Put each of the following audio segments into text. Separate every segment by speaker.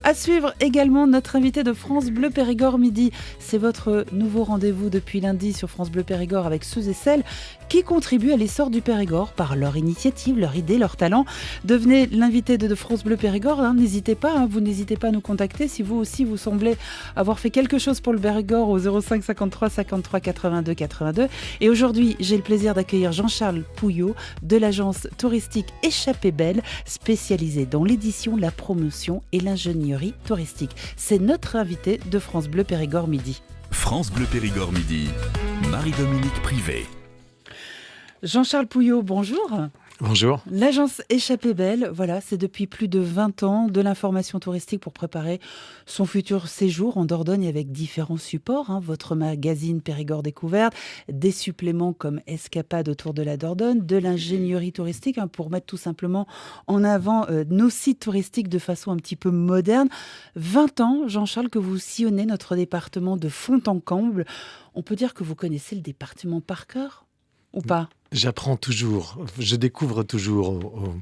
Speaker 1: À suivre également notre invité de France Bleu Périgord Midi. C'est votre nouveau rendez-vous depuis lundi sur France Bleu Périgord avec ceux et celles qui contribuent à l'essor du Périgord par leur initiative, leur idée, leur talent. Devenez l'invité de France Bleu Périgord, n'hésitez pas, vous n'hésitez pas à nous contacter si vous aussi vous semblez avoir fait quelque chose pour le Périgord au 05 53 53 82 82. Et aujourd'hui, j'ai le plaisir d'accueillir Jean-Charles Pouillot de l'agence touristique Échappée Belle, spécialisée dans l'édition, la promotion et l'ingénierie touristique. C'est notre invité de France Bleu Périgord Midi.
Speaker 2: France Bleu Périgord Midi, Marie-Dominique Privé.
Speaker 1: Jean-Charles Pouillot, bonjour.
Speaker 3: Bonjour.
Speaker 1: L'agence Échappée Belle, voilà, c'est depuis plus de 20 ans de l'information touristique pour préparer son futur séjour en Dordogne avec différents supports. Votre magazine Périgord Découverte, des suppléments comme Escapade autour de la Dordogne, de l'ingénierie touristique pour mettre tout simplement en avant nos sites touristiques de façon un petit peu moderne. 20 ans, Jean-Charles, que vous sillonnez notre département de fond en comble. On peut dire que vous connaissez le département par cœur ou pas ?
Speaker 3: J'apprends toujours, je découvre toujours.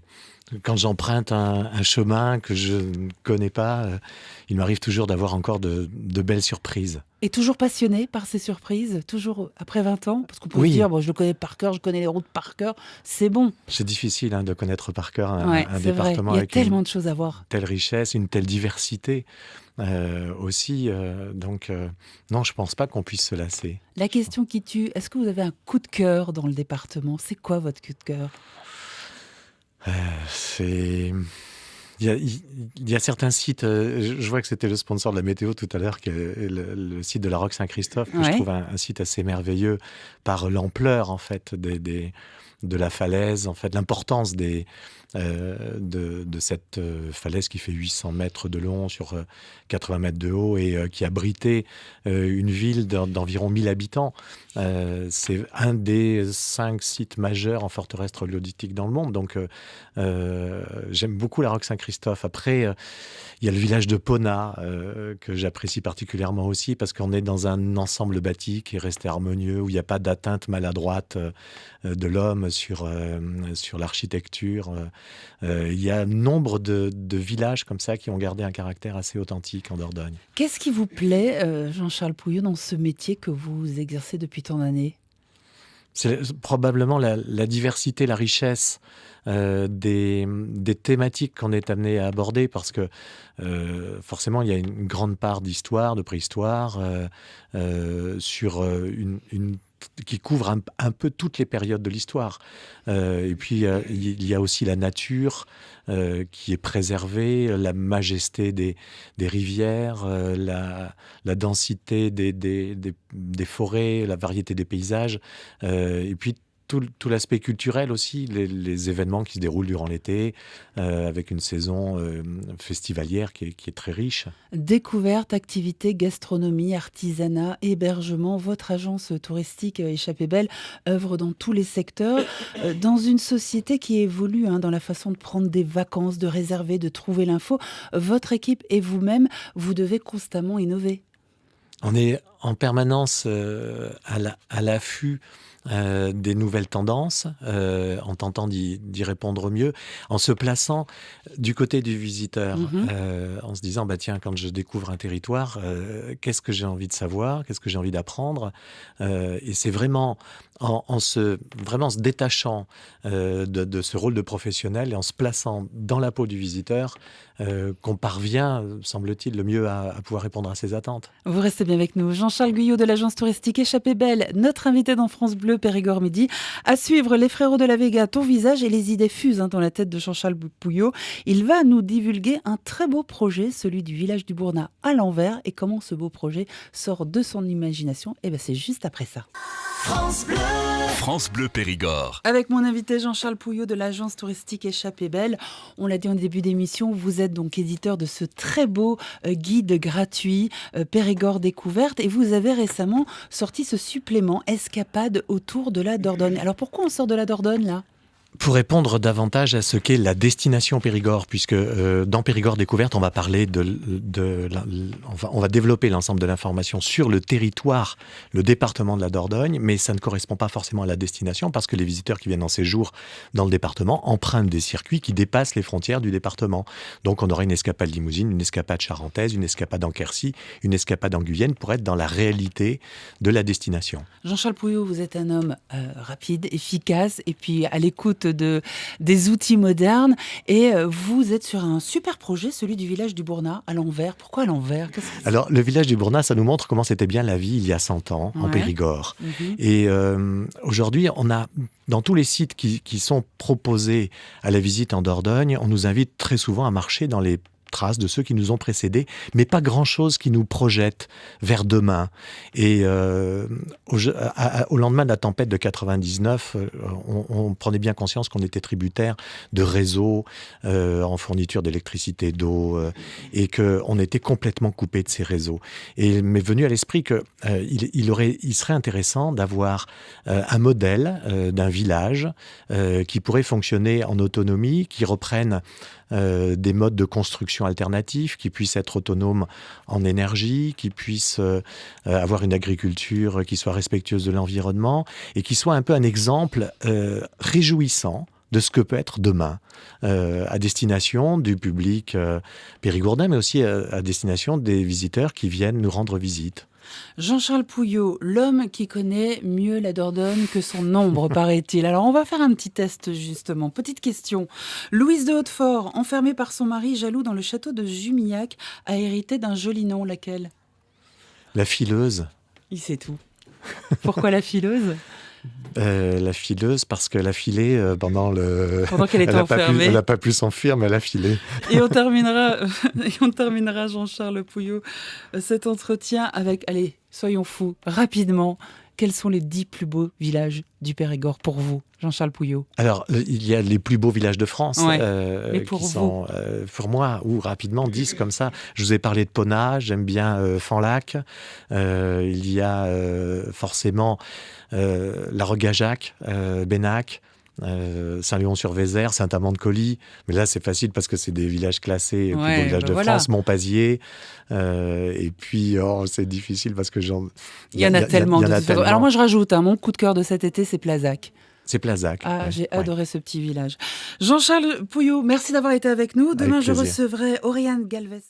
Speaker 3: Quand j'emprunte un chemin que je ne connais pas, il m'arrive toujours d'avoir encore de belles surprises.
Speaker 1: Et toujours passionné par ces surprises, toujours après 20 ans, parce qu'on peut se dire, je le connais par cœur, je connais les routes par cœur, c'est bon.
Speaker 3: C'est difficile de connaître par cœur un département
Speaker 1: vrai.
Speaker 3: avec
Speaker 1: tellement de choses à voir.
Speaker 3: Une telle richesse, une telle diversité aussi. Donc, non, je ne pense pas qu'on puisse se lasser.
Speaker 1: La question qui tue, est-ce que vous avez un coup de cœur dans le département ? C'est quoi votre coup de cœur ?
Speaker 3: Il y a certains sites, je vois que c'était le sponsor de la météo tout à l'heure, le site de la Roque Saint-Christophe, que je trouve un site assez merveilleux par l'ampleur en fait de la falaise, en fait l'importance de cette falaise qui fait 800 mètres de long sur 80 mètres de haut et qui abritait une ville d'environ 1000 habitants. C'est un des 5 sites majeurs en forteresse troglodytique dans le monde. Donc j'aime beaucoup la Roque Saint-Christophe. Après, il y a le village de Pona que j'apprécie particulièrement aussi parce qu'on est dans un ensemble bâti qui est resté harmonieux, où il n'y a pas d'atteinte maladroite de l'homme sur l'architecture. Il y a nombre de villages comme ça qui ont gardé un caractère assez authentique en Dordogne.
Speaker 1: Qu'est-ce qui vous plaît, Jean-Charles Pouillot, dans ce métier que vous exercez depuis tant d'années ?
Speaker 3: C'est probablement la diversité, la richesse des thématiques qu'on est amené à aborder parce que forcément il y a une grande part d'histoire, de préhistoire sur une qui couvre un peu toutes les périodes de l'histoire. Et puis, il y a aussi la nature qui est préservée, la majesté des rivières, la densité des forêts, la variété des paysages. Et puis, tout l'aspect culturel aussi, les événements qui se déroulent durant l'été, avec une saison festivalière qui est très riche.
Speaker 1: Découverte, activités, gastronomie, artisanat, hébergement, votre agence touristique Échappée Belle œuvre dans tous les secteurs, dans une société qui évolue dans la façon de prendre des vacances, de réserver, de trouver l'info. Votre équipe et vous-même, vous devez constamment innover.
Speaker 3: On est en permanence à l'affût des nouvelles tendances, en tentant d'y répondre au mieux, en se plaçant du côté du visiteur, en se disant, tiens, quand je découvre un territoire, qu'est-ce que j'ai envie de savoir, qu'est-ce que j'ai envie d'apprendre, et c'est vraiment en se détachant de ce rôle de professionnel et en se plaçant dans la peau du visiteur qu'on parvient, semble-t-il, le mieux à pouvoir répondre à ses attentes.
Speaker 1: Vous restez bien avec nous. Jean-Charles Guyot de l'agence touristique Échappée Belle, notre invité dans France Bleu Périgord Midi. À suivre, les Frérots de la Vega, ton visage, et les idées fusent dans la tête de Jean-Charles Pouillot. Il va nous divulguer un très beau projet, celui du village du Bournat à l'envers. Et comment ce beau projet sort de son imagination ? C'est juste après ça.
Speaker 2: France Bleu. France Bleu Périgord.
Speaker 1: Avec mon invité Jean-Charles Pouillot de l'agence touristique Échappée Belle. On l'a dit en début d'émission, vous êtes donc éditeur de ce très beau guide gratuit Périgord Découverte et vous avez récemment sorti ce supplément Escapade autour de la Dordogne. Alors pourquoi on sort de la Dordogne là ?
Speaker 3: Pour répondre davantage à ce qu'est la destination Périgord, puisque dans Périgord Découverte, on va parler on va développer l'ensemble de l'information sur le territoire, le département de la Dordogne, mais ça ne correspond pas forcément à la destination, parce que les visiteurs qui viennent en séjour dans le département empruntent des circuits qui dépassent les frontières du département. Donc on aura une escapade limousine, une escapade charentaise, une escapade en Quercy, une escapade en Guyenne, pour être dans la réalité de la destination.
Speaker 1: Jean-Charles Pouillot, vous êtes un homme rapide, efficace, et puis à l'écoute des outils modernes. Et vous êtes sur un super projet, celui du village du Bournat, à l'envers. Pourquoi à l'envers?
Speaker 3: Alors, le village du Bournat, ça nous montre comment c'était bien la vie il y a 100 ans, en Périgord. Et aujourd'hui, on a, dans tous les sites qui sont proposés à la visite en Dordogne, on nous invite très souvent à marcher dans les traces de ceux qui nous ont précédés, mais pas grand-chose qui nous projette vers demain. Et au lendemain de la tempête de 99, on prenait bien conscience qu'on était tributaire de réseaux en fourniture d'électricité, d'eau, et qu'on était complètement coupé de ces réseaux. Et il m'est venu à l'esprit qu'il serait intéressant d'avoir un modèle d'un village qui pourrait fonctionner en autonomie, qui reprenne des modes de construction alternatifs, qui puissent être autonomes en énergie, qui puissent avoir une agriculture qui soit respectueuse de l'environnement et qui soit un peu un exemple réjouissant de ce que peut être demain, à destination du public périgourdin, mais aussi à destination des visiteurs qui viennent nous rendre visite.
Speaker 1: Jean-Charles Pouillot, l'homme qui connaît mieux la Dordogne que son ombre, paraît-il. Alors, on va faire un petit test, justement. Petite question. Louise de Hautefort, enfermée par son mari jaloux dans le château de Jumillac, a hérité d'un joli nom. Laquelle?
Speaker 3: La fileuse.
Speaker 1: Il sait tout. Pourquoi la fileuse?
Speaker 3: La fileuse, parce qu'elle a filé pendant
Speaker 1: qu'elle était enfermée.
Speaker 3: Elle n'a pas pu s'enfuir, mais elle a filé.
Speaker 1: Et on terminera, Jean-Charles Pouillot, cet entretien avec, allez, soyons fous, rapidement. Quels sont les 10 plus beaux villages du Périgord pour vous, Jean-Charles Pouillot?
Speaker 3: Alors, il y a les plus beaux villages de France,
Speaker 1: mais pour
Speaker 3: qui
Speaker 1: vous
Speaker 3: sont, pour moi, ou rapidement, 10 comme ça. Je vous ai parlé de Pona, j'aime bien Fanlac. Il y a forcément la Rogajac, Benac, Saint-Léon-sur-Vézère, Saint-Amand-de-Coly. Mais là, c'est facile parce que c'est des villages classés, plus beaux villages de France, Montpazier. Et puis, c'est difficile parce que
Speaker 1: il y en a tellement. Alors moi, je rajoute, mon coup de cœur de cet été, c'est Plazac.
Speaker 3: C'est Plazac.
Speaker 1: J'ai adoré ce petit village. Jean-Charles Pouillot, merci d'avoir été avec nous. Demain, je recevrai Oriane Galvez.